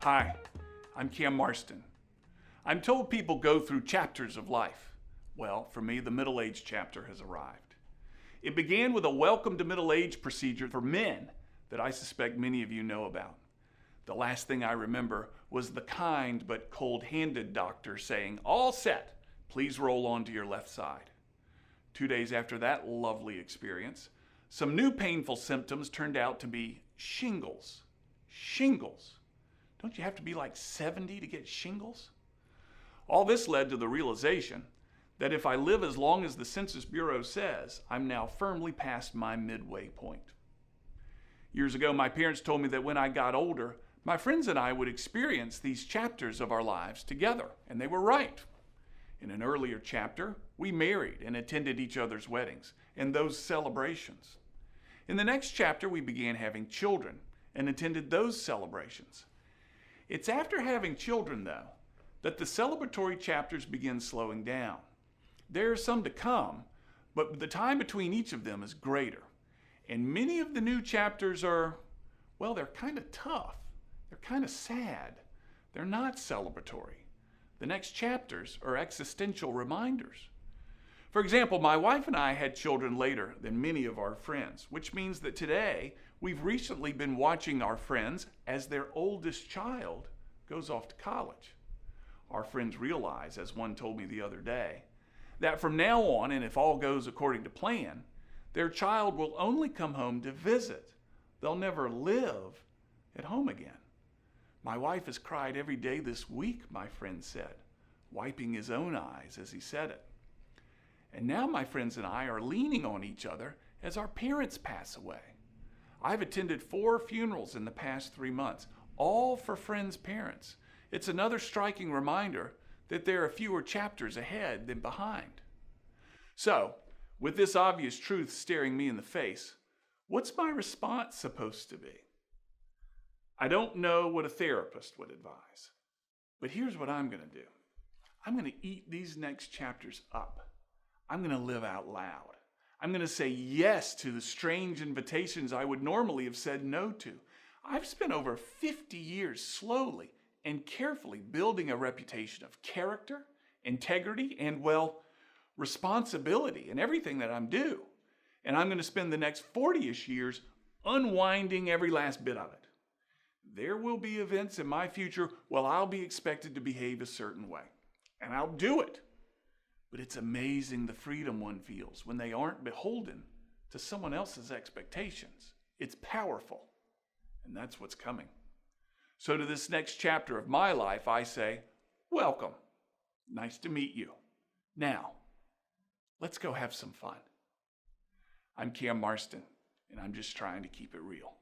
Hi, I'm Cam Marston. I'm told people go through chapters of life. Well, for me, the middle-age chapter has arrived. It began with a welcome to middle age procedure for men that I suspect many of you know about. The last thing I remember was the kind but cold-handed doctor saying, "All set, please roll onto your left side." 2 days after that lovely experience, some new painful symptoms turned out to be shingles. Shingles. Don't you have to be like 70 to get shingles? All this led to the realization that if I live as long as the Census Bureau says, I'm now firmly past my midway point. Years ago, my parents told me that when I got older, my friends and I would experience these chapters of our lives together, and they were right. In an earlier chapter, we married and attended each other's weddings and those celebrations. In the next chapter, we began having children and attended those celebrations. It's after having children, though, that the celebratory chapters begin slowing down. There are some to come, but the time between each of them is greater. And many of the new chapters are, well, they're kind of tough. They're kind of sad. They're not celebratory. The next chapters are existential reminders. For example, my wife and I had children later than many of our friends, which means that today we've recently been watching our friends as their oldest child goes off to college. Our friends realize, as one told me the other day, that from now on, and if all goes according to plan, their child will only come home to visit. They'll never live at home again. My wife has cried every day this week, my friend said, wiping his own eyes as he said it. And now my friends and I are leaning on each other as our parents pass away. I've attended 4 funerals in the past 3 months, all for friends' parents. It's another striking reminder that there are fewer chapters ahead than behind. So, with this obvious truth staring me in the face, what's my response supposed to be? I don't know what a therapist would advise, but here's what I'm going to do. I'm going to eat these next chapters up. I'm going to live out loud. I'm going to say yes to the strange invitations I would normally have said no to. I've spent over 50 years slowly and carefully building a reputation of character, integrity, and, well, responsibility in everything that I'm do. And I'm going to spend the next 40-ish years unwinding every last bit of it. There will be events in my future where I'll be expected to behave a certain way, and I'll do it. But it's amazing the freedom one feels when they aren't beholden to someone else's expectations. It's powerful, and that's what's coming. So to this next chapter of my life, I say, welcome. Nice to meet you. Now, let's go have some fun. I'm Cam Marston, and I'm just trying to keep it real.